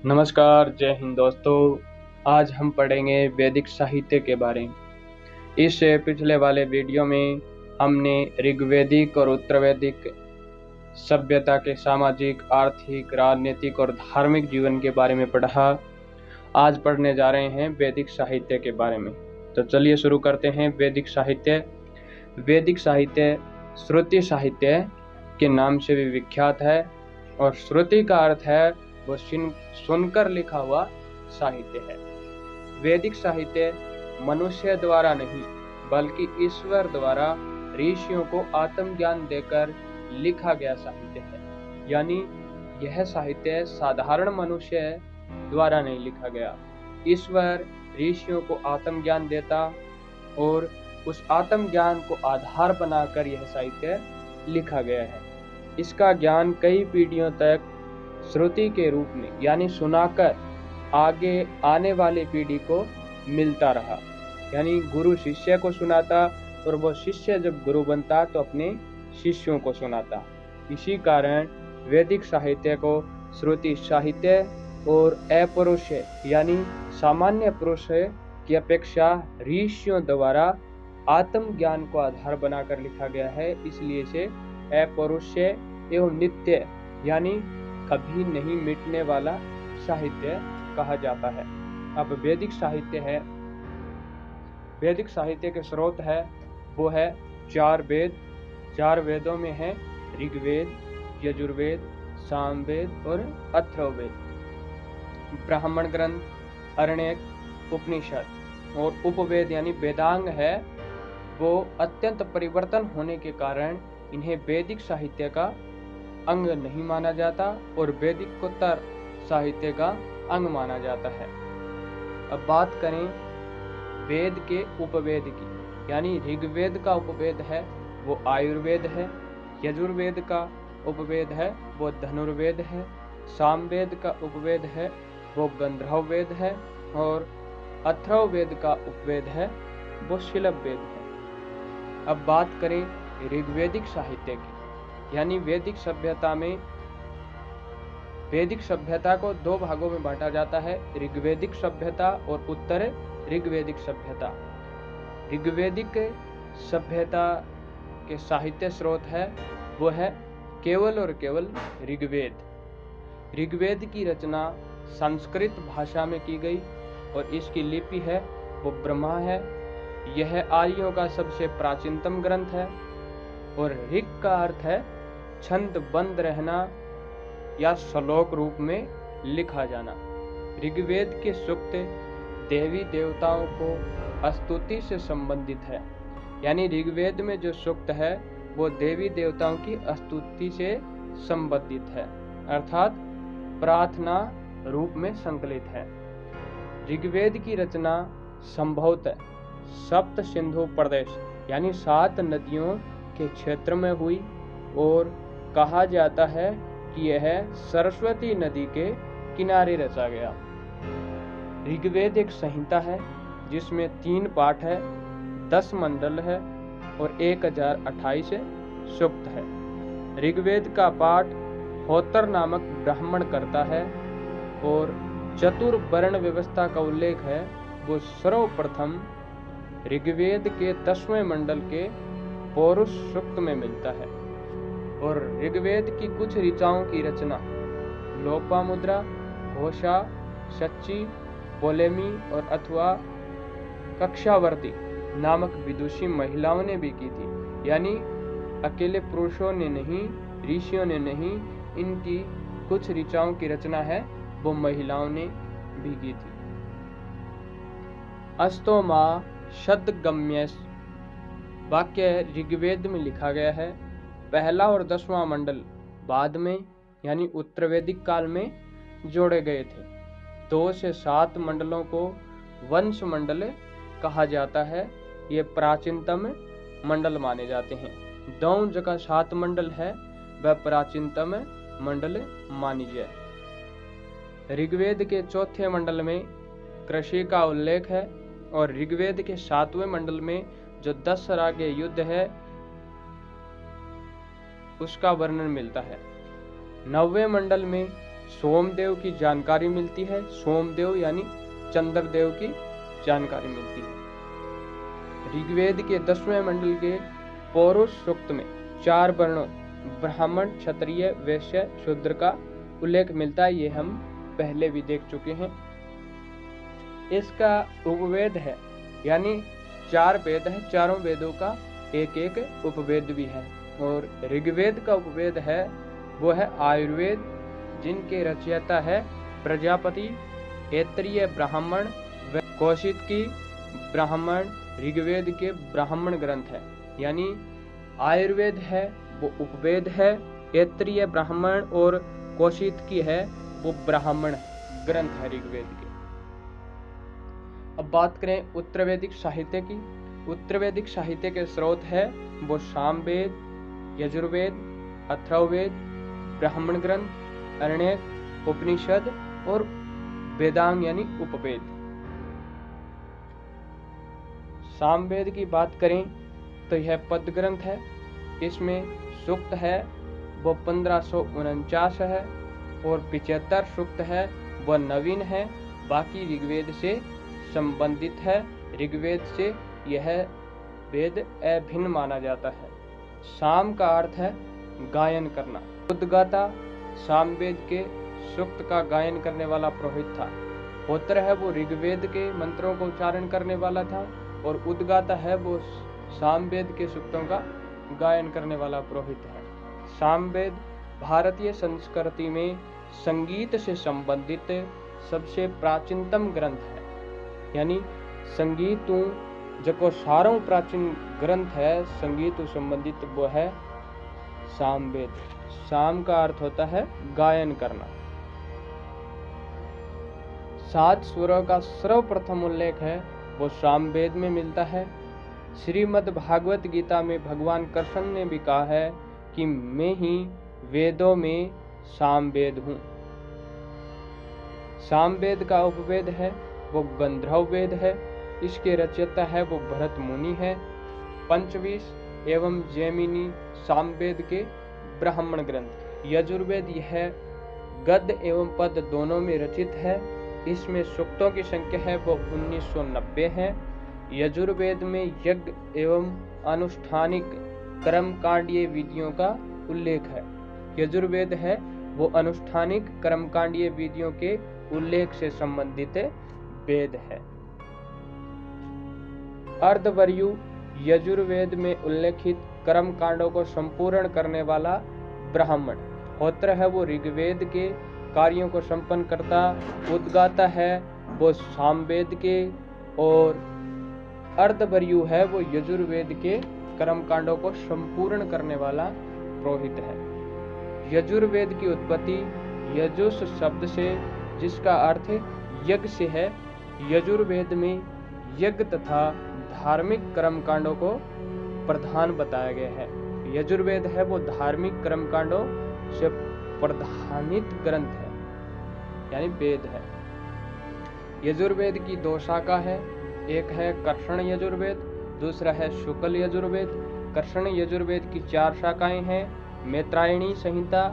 नमस्कार, जय हिंद दोस्तों। आज हम पढ़ेंगे वैदिक साहित्य के बारे में। इस पिछले वाले वीडियो में हमने ऋग्वैदिक और उत्तरवैदिक सभ्यता के सामाजिक, आर्थिक, राजनीतिक और धार्मिक जीवन के बारे में पढ़ा। आज पढ़ने जा रहे हैं वैदिक साहित्य के बारे में। तो चलिए शुरू करते हैं। वैदिक साहित्य श्रुति साहित्य के नाम से भी विख्यात है और श्रुति का अर्थ है वो सुनकर लिखा हुआ साहित्य है। वैदिक साहित्य मनुष्य द्वारा नहीं बल्कि ईश्वर द्वारा ऋषियों को आत्मज्ञान देकर लिखा गया साहित्य है। यानी यह साहित्य साधारण मनुष्य द्वारा नहीं लिखा गया। ईश्वर ऋषियों को आत्मज्ञान देता और उस आत्मज्ञान को आधार बनाकर यह साहित्य लिखा गया है। इसका ज्ञान कई पीढ़ियों तक श्रुति के रूप में यानी सुनाकर आगे आने वाली पीढ़ी को मिलता रहा। यानी गुरु शिष्य को सुनाता और वो शिष्य जब गुरु बनता तो अपने शिष्यों को सुनाता। इसी कारण वैदिक साहित्य को श्रुति साहित्य और अपौरुषेय यानी सामान्य पुरुष की अपेक्षा ऋषियों द्वारा आत्मज्ञान को आधार बनाकर लिखा गया है। इसलिए इसे अपौरुषेय एवं नित्य यानी कभी नहीं मिटने वाला साहित्य कहा जाता है। अब वैदिक साहित्य के स्रोत है वो है 4 वेद। 4 वेदों में है ऋग्वेद, यजुर्वेद, सामवेद और अथर्ववेद। ब्राह्मण ग्रंथ, अरण्यक, उपनिषद और उपवेद यानी वेदांग है वो अत्यंत परिवर्तन होने के कारण इन्हें वैदिक साहित्य का अंग नहीं माना जाता और वैदिकोत्तर साहित्य का अंग माना जाता है। अब बात करें वेद के उपवेद की, यानी ऋग्वेद का उपवेद है वो आयुर्वेद है, यजुर्वेद का उपवेद है वो धनुर्वेद है, सामवेद का उपवेद है वो गंधर्ववेद है और अथर्ववेद का उपवेद है वो शिलभवेद है। अब बात करें ऋग्वैदिक साहित्य की, यानी वैदिक सभ्यता को 2 भागों में बांटा जाता है, ऋग्वैदिक सभ्यता और उत्तर ऋग्वैदिक सभ्यता। ऋग्वैदिक सभ्यता के साहित्य स्रोत है वो है केवल और केवल ऋग्वेद। ऋग्वेद की रचना संस्कृत भाषा में की गई और इसकी लिपि है वो ब्रह्मा है। यह आर्यों का सबसे प्राचीनतम ग्रंथ है और ऋग का अर्थ है छंदबद्ध रहना या श्लोक रूप में लिखा जाना। ऋग्वेद के सूक्त देवी देवताओं को स्तुति से संबंधित है। यानी ऋग्वेद में जो सूक्त है वो देवी देवताओं की स्तुति से संबंधित है, अर्थात प्रार्थना रूप में संकलित है। ऋग्वेद की रचना संभवतः सप्त सिंधु प्रदेश यानी 7 नदियों के क्षेत्र में हुई और कहा जाता है कि यह सरस्वती नदी के किनारे रचा गया। ऋग्वेद एक संहिता है जिसमें 3 पाठ है, 10 मंडल है और 1028 सूक्त है। ऋग्वेद का पाठ होतर नामक ब्राह्मण करता है और चतुर्वर्ण व्यवस्था का उल्लेख है वो सर्वप्रथम ऋग्वेद के 10वें मंडल के पौरुष सूक्त में मिलता है। और ऋग्वेद की कुछ ऋचाओं की रचना लोपामुद्रा, घोषा, सच्ची, पोलेमी और अथवा कक्षावर्ती नामक विदुषी महिलाओं ने भी की थी। यानी अकेले पुरुषों ने नहीं, ऋषियों ने नहीं, इनकी कुछ ऋचाओं की रचना है वो महिलाओं ने भी की थी। अस्तोमा शतगम्य वाक्य ऋग्वेद में लिखा गया है। पहला और 10वां मंडल बाद में यानी उत्तरवैदिक काल में जोड़े गए थे। 2 से 7 मंडलों को वंश मंडल कहा जाता है। ये प्राचीनतम मंडल माने जाते हैं। 2 जगह 7 मंडल है वह प्राचीनतम मंडल मानी जाए। ऋग्वेद के 4थे मंडल में कृषि का उल्लेख है और ऋग्वेद के 7वें मंडल में जो 10 रागे युद्ध है उसका वर्णन मिलता है। 9वें मंडल में सोमदेव की जानकारी मिलती है। सोमदेव यानी चंद्रदेव की जानकारी मिलती है। ऋग्वेद के 10वें मंडल के पौरुष सूक्त में 4 वर्णों ब्राह्मण, क्षत्रिय, वैश्य, शूद्र का उल्लेख मिलता है। ये हम पहले भी देख चुके हैं। इसका उपवेद है, यानी 4 वेद है, चारों वेदों का एक एक उपवेद भी है। और ऋग्वेद का उपवेद है वो है आयुर्वेद, जिनके रचयिता है प्रजापति, ऐत्रेय ब्राह्मण व कौशिकी ब्राह्मण ऋग्वेद के ब्राह्मण ग्रंथ है। यानी आयुर्वेद है वो उपवेद है, ऐत्रेय ब्राह्मण और कौशिकी है वो ब्राह्मण ग्रंथ है ऋग्वेद के। अब बात करें उत्तर वैदिक साहित्य की। उत्तर वैदिक साहित्य के स्रोत है वो सामवेद, यजुर्वेद, अथर्ववेद, ब्राह्मण ग्रंथ, अरण्यक, उपनिषद और वेदांग यानी उपवेद। सामवेद की बात करें तो यह पद ग्रंथ है। इसमें सूक्त है वो 1549 है और 75 सूक्त है वह नवीन है, बाकी ऋग्वेद से संबंधित है। ऋग्वेद से यह वेद अभिन्न माना जाता है। साम का अर्थ है गायन करना। उद्गाता सामवेद के सूक्त का गायन करने वाला पुरोहित था। होत्र है वो ऋग्वेद के मंत्रों को उच्चारण करने वाला था और उद्गाता है वो सामवेद के सूक्तों का गायन करने वाला पुरोहित है। सामवेद भारतीय संस्कृति में संगीत से संबंधित सबसे प्राचीनतम ग्रंथ है। यानी संगीतों जो सारों प्राचीन ग्रंथ है संगीत संबंधित वो है सामवेद। साम का अर्थ होता है गायन करना। 7 स्वरों का सर्वप्रथम उल्लेख है वो सामवेद में मिलता है। श्रीमद् भागवत गीता में भगवान कृष्ण ने भी कहा है कि मैं ही वेदों में सामवेद हूँ। सामवेद का उपवेद है वो गंधर्व वेद है। इसके रचयिता है वो भरत मुनि है। पंचविश एवं जैमिनी सामवेद के ब्राह्मण ग्रंथ। यजुर्वेद यह गद्य एवं पद दोनों में रचित है। इसमें सूक्तों की संख्या है वो 1990 है। यजुर्वेद में यज्ञ एवं अनुष्ठानिक कर्मकांडीय विधियों का उल्लेख है। यजुर्वेद है वो अनुष्ठानिक कर्मकांडीय विधियों के उल्लेख से संबंधित वेद है। अर्धवर्यु यजुर्वेद में उल्लेखित कर्म कांडों को संपूर्ण करने वाला ब्राह्मण। होत्र है वो ऋग्वेद के कार्यों को संपन्न करता। उद्गाता है वो सामवेद के और अर्धवर्यु है वो यजुर्वेद के कर्म कांडों को संपूर्ण करने वाला पुरोहित है। यजुर्वेद की उत्पत्ति यजुष शब्द से जिसका अर्थ यज्ञ से है। यजुर्वेद में यज्ञ तथा धार्मिक कर्मकांडों को प्रधान बताया गया है। यजुर्वेद है वो धार्मिक कर्मकांडों से प्रधानित ग्रंथ है यानी वेद है। यजुर्वेद की 2 शाखा है। एक है कर्षण यजुर्वेद, दूसरा है शुक्ल यजुर्वेद। कर्षण यजुर्वेद की 4 शाखाएं हैं। मैत्रायणी संहिता,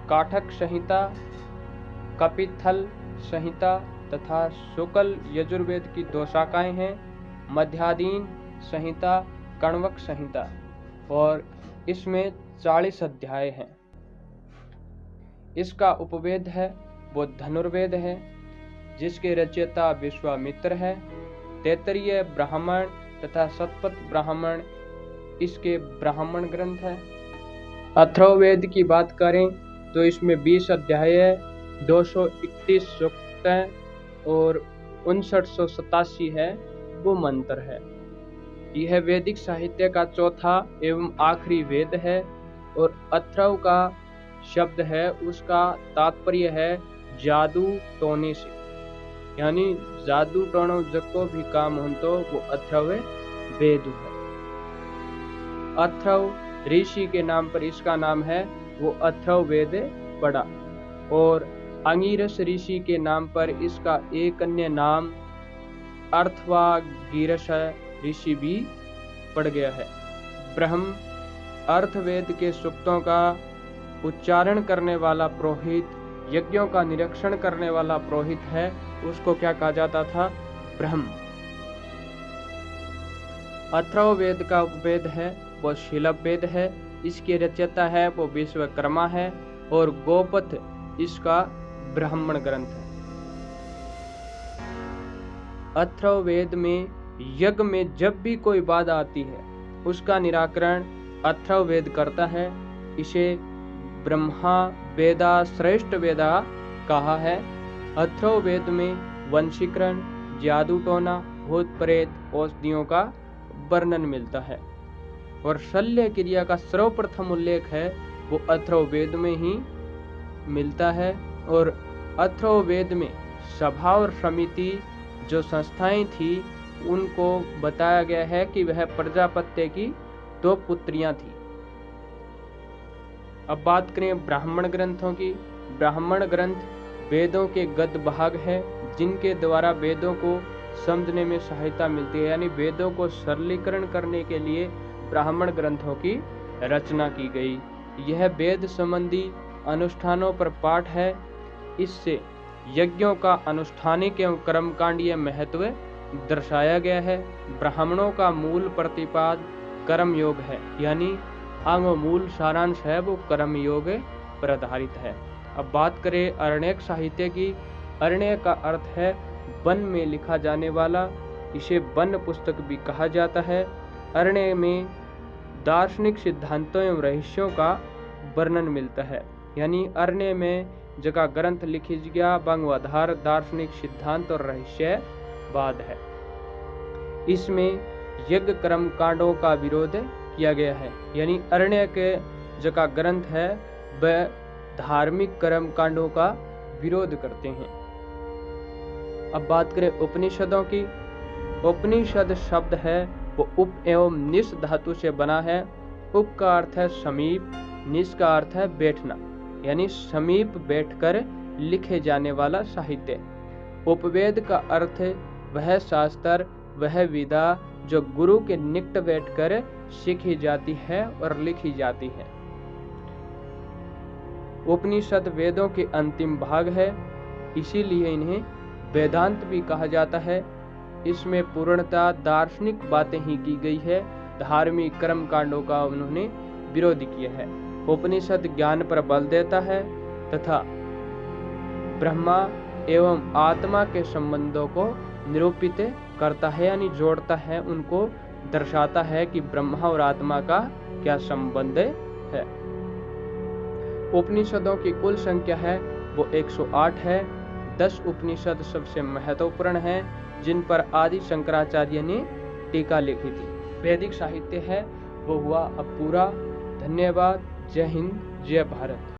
काठक संहिता, कपित्थल संहिता तथा शुक्ल यजुर्वेद की 2 शाखाएं हैं। मध्यादीन संहिता, कण्वक संहिता और इसमें 40 अध्याय हैं। इसका उपवेद है वो धनुर्वेद है जिसके रचयिता विश्वामित्र है। तैत्तिरीय ब्राह्मण तथा शतपथ ब्राह्मण इसके ब्राह्मण ग्रंथ है। अथर्ववेद की बात करें तो इसमें 20 अध्याय है, 231 सूक्त है और 5987 है वो मंत्र है। यह वैदिक साहित्य का चौथा एवं आखिरी वेद है और अथर्व का शब्द है उसका तात्पर्य है जादू टोने से। यानी जादू टोनो जको भी काम हो तो वो अथर्व वेद है। अथर्व ऋषि के नाम पर इसका नाम है वो अथर्व वेद पड़ा और अंगिरस ऋषि के नाम पर इसका एक अन्य नाम अर्थवागिरस ऋषि भी पड़ गया है। ब्रह्म अर्थवेद के सूक्तों का उच्चारण करने वाला पुरोहित यज्ञों का निरीक्षण करने वाला पुरोहित है उसको क्या कहा जाता था? ब्रह्म। अथर्ववेद का उपवेद है वो शीलभ वेद है, इसके रचयिता है वो विश्वकर्मा है, और गोपथ इसका ब्राह्मण ग्रंथ है। अथर्ववेद में यज्ञ में जब भी कोई बाधा आती है उसका निराकरण अथर्ववेद करता है। इसे ब्रह्मा वेदा श्रेष्ठ वेदा कहा है। अथर्ववेद में वंशीकरण, जादू टोना, भूत प्रेत, औषधियों का वर्णन मिलता है, और शल्य क्रिया का सर्वप्रथम उल्लेख है वो अथर्ववेद में ही मिलता है। और अथर्ववेद में सभा और समिति जो संस्थाएं थी उनको बताया गया है कि वह प्रजापत्य की 2 पुत्रियां थी। अब बात करें ब्राह्मण ग्रंथों की। ब्राह्मण ग्रंथ वेदों के गद्य भाग है जिनके द्वारा वेदों को समझने में सहायता मिलती है, यानी वेदों को सरलीकरण करने के लिए ब्राह्मण ग्रंथों की रचना की गई। यह वेद संबंधी अनुष्ठानों पर पाठ है। इससे यज्ञों का अनुष्ठानिक एवं कर्मकांडीय महत्व दर्शाया गया है। ब्राह्मणों का मूल प्रतिपाद कर्म योग है, यानी मूल सारांश है वो कर्म योग पर आधारित है। अब बात करें अरण्यक साहित्य की। अरण्य का अर्थ है वन में लिखा जाने वाला, इसे वन पुस्तक भी कहा जाता है। अरण्य में दार्शनिक सिद्धांतों एवं रहस्यों का वर्णन मिलता है, यानी अरण्य में जगह ग्रंथ लिखी गया बंगवाधार दार्शनिक सिद्धांत और रहस्यवाद है। इसमें यज्ञ कर्म कांडों का विरोध किया गया है, यानी अरण्य के जगह ग्रंथ है वह धार्मिक कर्म कांडों का विरोध करते हैं। अब बात करें उपनिषदों की। उपनिषद शब्द है वो उप एवं निस धातु से बना है। उप का अर्थ है समीप, निस का अर्थ है बैठना, यानी समीप बैठकर लिखे जाने वाला साहित्य। उपवेद का अर्थ वह शास्त्र, वह विधा जो गुरु के निकट बैठकर सीखी जाती है और लिखी जाती है। उपनिषद वेदों के अंतिम भाग है, इसीलिए इन्हें वेदांत भी कहा जाता है। इसमें पूर्णतः दार्शनिक बातें ही की गई है, धार्मिक कर्म कांडों का उन्होंने विरोध किया है। उपनिषद ज्ञान पर बल देता है तथा ब्रह्मा एवं आत्मा के संबंधों को निरूपित करता है, यानी जोड़ता है, उनको दर्शाता है कि ब्रह्मा और आत्मा का क्या संबंध है। उपनिषदों की कुल संख्या है वो 108 है। 10 उपनिषद सबसे महत्वपूर्ण हैं जिन पर आदि शंकराचार्य ने टीका लिखी थी। वैदिक साहित्य है वो हुआ अब पूरा। धन्यवाद। जय हिंद, जय भारत।